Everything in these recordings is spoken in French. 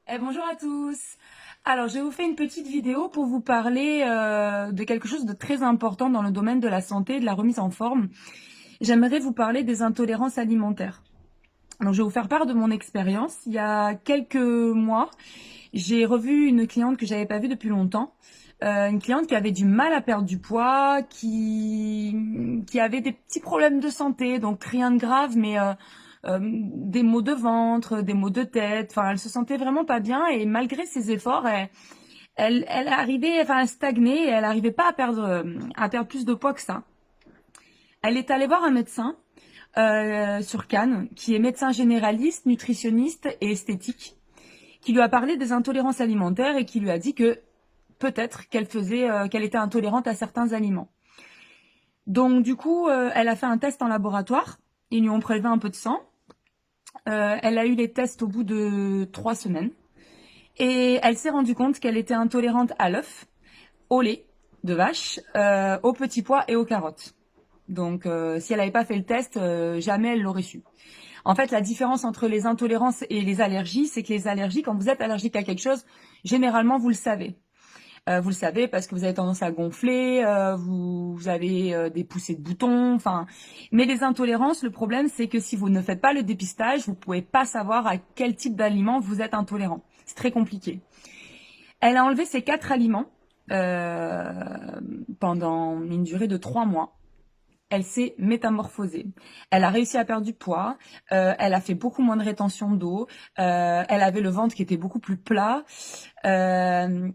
Bonjour à tous. Alors, je vais vous faire une petite vidéo pour vous parler de quelque chose de très important dans le domaine de la santé et de la remise en forme. J'aimerais vous parler des intolérances alimentaires. Donc, je vais vous faire part de mon expérience. Il y a quelques mois, j'ai revu une cliente que j'avais pas vue depuis longtemps. Une cliente qui avait du mal à perdre du poids, qui avait des petits problèmes de santé, donc rien de grave, mais des maux de ventre, des maux de tête. Enfin, elle se sentait vraiment pas bien et malgré ses efforts, elle arrivait, enfin, elle stagnait et elle n'arrivait pas à perdre plus de poids que ça. Elle est allée voir un médecin sur Cannes, qui est médecin généraliste, nutritionniste et esthétique, qui lui a parlé des intolérances alimentaires et qui lui a dit que peut-être qu'elle était intolérante à certains aliments. Donc du coup, elle a fait un test en laboratoire. Ils lui ont prélevé un peu de sang. Elle a eu les tests au bout de 3 semaines. Et elle s'est rendue compte qu'elle était intolérante à l'œuf, au lait de vache, aux petits pois et aux carottes. Donc si elle n'avait pas fait le test, jamais elle l'aurait su. En fait, la différence entre les intolérances et les allergies, c'est que les allergies, quand vous êtes allergique à quelque chose, généralement vous le savez. Vous le savez parce que vous avez tendance à gonfler, vous avez des poussées de boutons, enfin. Mais les intolérances, le problème, c'est que si vous ne faites pas le dépistage, vous pouvez pas savoir à quel type d'aliment vous êtes intolérant. C'est très compliqué. Elle a enlevé ces 4 aliments euh, pendant une durée de 3 mois. Elle s'est métamorphosée. Elle a réussi à perdre du poids. Elle a fait beaucoup moins de rétention d'eau. Elle avait le ventre qui était beaucoup plus plat. Euh,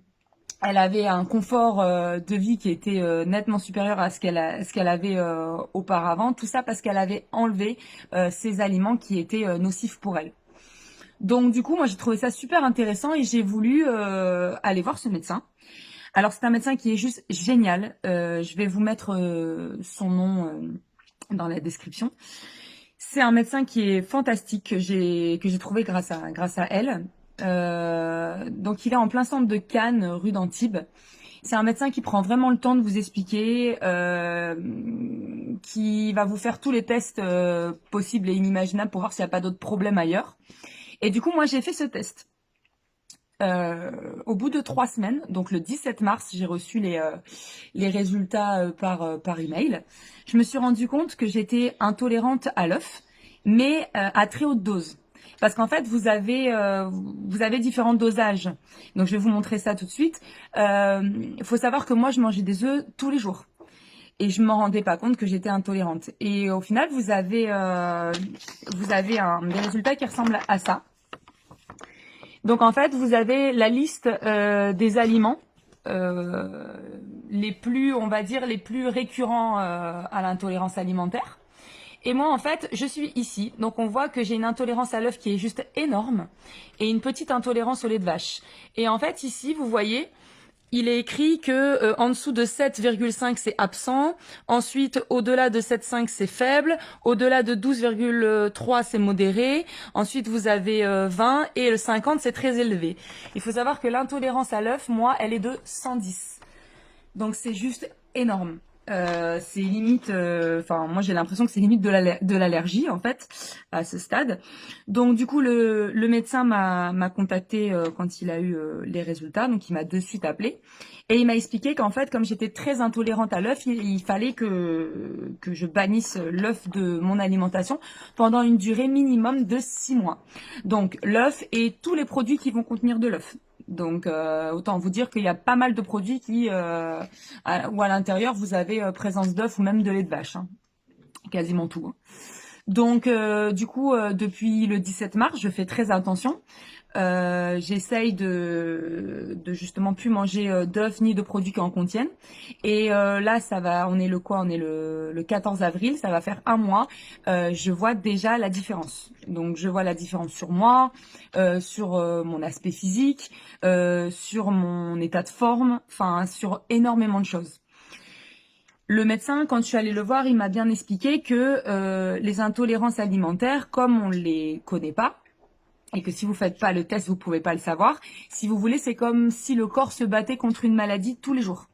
Elle avait un confort de vie qui était nettement supérieur à ce qu'elle avait auparavant. Tout ça parce qu'elle avait enlevé ces aliments qui étaient nocifs pour elle. Donc du coup, moi j'ai trouvé ça super intéressant et j'ai voulu aller voir ce médecin. Alors c'est un médecin qui est juste génial. Je vais vous mettre son nom dans la description. C'est un médecin qui est fantastique que j'ai trouvé grâce à elle. Donc il est en plein centre de Cannes, rue d'Antibes. C'est un médecin qui prend vraiment le temps de vous expliquer, qui va vous faire tous les tests possibles et inimaginables pour voir s'il n'y a pas d'autres problèmes ailleurs. Et du coup, moi, j'ai fait ce test. Au bout de 3 semaines, donc le 17 mars, j'ai reçu les résultats par email. Je me suis rendu compte que j'étais intolérante à l'œuf, mais à très haute dose. Parce qu'en fait, vous avez différents dosages. Donc, je vais vous montrer ça tout de suite. Il faut savoir que moi, je mangeais des œufs tous les jours. Et je m'en rendais pas compte que j'étais intolérante. Et au final, vous avez des résultats qui ressemblent à ça. Donc en fait, vous avez la liste des aliments euh, les plus, on va dire, les plus récurrents à l'intolérance alimentaire. Et moi, en fait, je suis ici. Donc on voit que j'ai une intolérance à l'œuf qui est juste énorme et une petite intolérance au lait de vache. Et en fait, ici, vous voyez, il est écrit que en dessous de 7,5 c'est absent, ensuite au-delà de 7,5 c'est faible, au-delà de 12,3 c'est modéré, ensuite vous avez 20 et le 50 c'est très élevé. Il faut savoir que l'intolérance à l'œuf, moi, elle est de 110. Donc c'est juste énorme. C'est limite, enfin moi j'ai l'impression que c'est limite de l'allergie en fait à ce stade. Donc du coup le médecin m'a contacté quand il a eu les résultats, donc il m'a de suite appelé et il m'a expliqué qu'en fait comme j'étais très intolérante à l'œuf, il fallait que je bannisse l'œuf de mon alimentation pendant une durée minimum de 6 mois. Donc l'œuf et tous les produits qui vont contenir de l'œuf. Donc autant vous dire qu'il y a pas mal de produits où à l'intérieur vous avez présence d'œufs ou même de lait de vache, hein. Quasiment tout, hein. Donc du coup depuis le 17 mars je fais très attention. J'essaye de justement plus manger d'œufs ni de produits qui en contiennent. Et là, ça va, on est le quoi? On est le 14 avril, ça va faire un mois. Je vois déjà la différence. Donc, je vois la différence sur moi, sur mon aspect physique, sur mon état de forme, enfin, sur énormément de choses. Le médecin, quand je suis allée le voir, il m'a bien expliqué que les intolérances alimentaires, comme on les connaît pas, et que si vous faites pas le test, vous pouvez pas le savoir. Si vous voulez, c'est comme si le corps se battait contre une maladie tous les jours.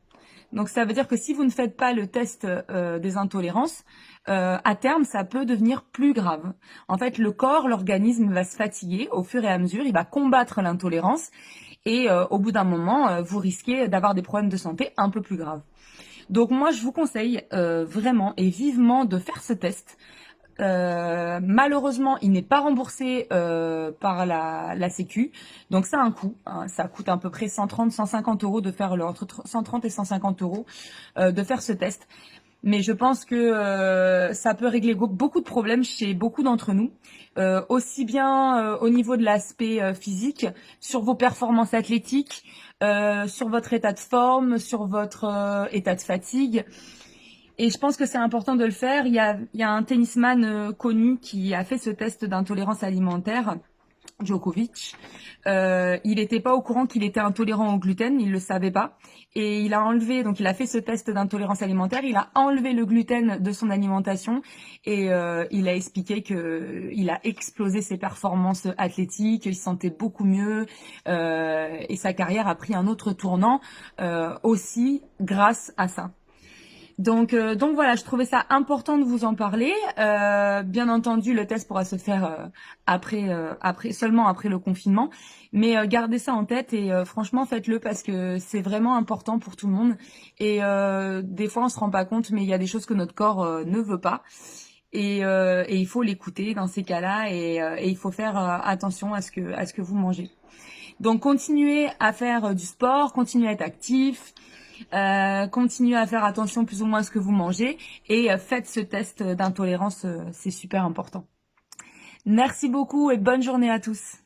Donc ça veut dire que si vous ne faites pas le test des intolérances, à terme, ça peut devenir plus grave. En fait, le corps, l'organisme va se fatiguer au fur et à mesure, il va combattre l'intolérance et au bout d'un moment, vous risquez d'avoir des problèmes de santé un peu plus graves. Donc moi, je vous conseille vraiment et vivement de faire ce test. Malheureusement, il n'est pas remboursé par la Sécu, donc ça a un coût. Hein, ça coûte à peu près 130-150 euros de faire entre 130 et 150 euros de faire ce test. Mais je pense que ça peut régler beaucoup de problèmes chez beaucoup d'entre nous, aussi bien au niveau de l'aspect physique, sur vos performances athlétiques, sur votre état de forme, sur votre état de fatigue. Et je pense que c'est important de le faire. Il y a un tennisman connu qui a fait ce test d'intolérance alimentaire, Djokovic. Il n'était pas au courant qu'il était intolérant au gluten, il le savait pas. Et il a enlevé, donc il a fait ce test d'intolérance alimentaire, il a enlevé le gluten de son alimentation et il a expliqué que il a explosé ses performances athlétiques, il se sentait beaucoup mieux et sa carrière a pris un autre tournant aussi grâce à ça. Donc voilà, je trouvais ça important de vous en parler. Bien entendu, le test pourra se faire seulement après le confinement, mais gardez ça en tête et franchement faites-le parce que c'est vraiment important pour tout le monde. Et des fois on se rend pas compte, mais il y a des choses que notre corps ne veut pas. Et il faut l'écouter dans ces cas-là et il faut faire attention à ce que vous mangez. Donc continuez à faire du sport, continuez à être actif. Continuez à faire attention plus ou moins à ce que vous mangez et faites ce test d'intolérance, c'est super important. Merci beaucoup et bonne journée à tous.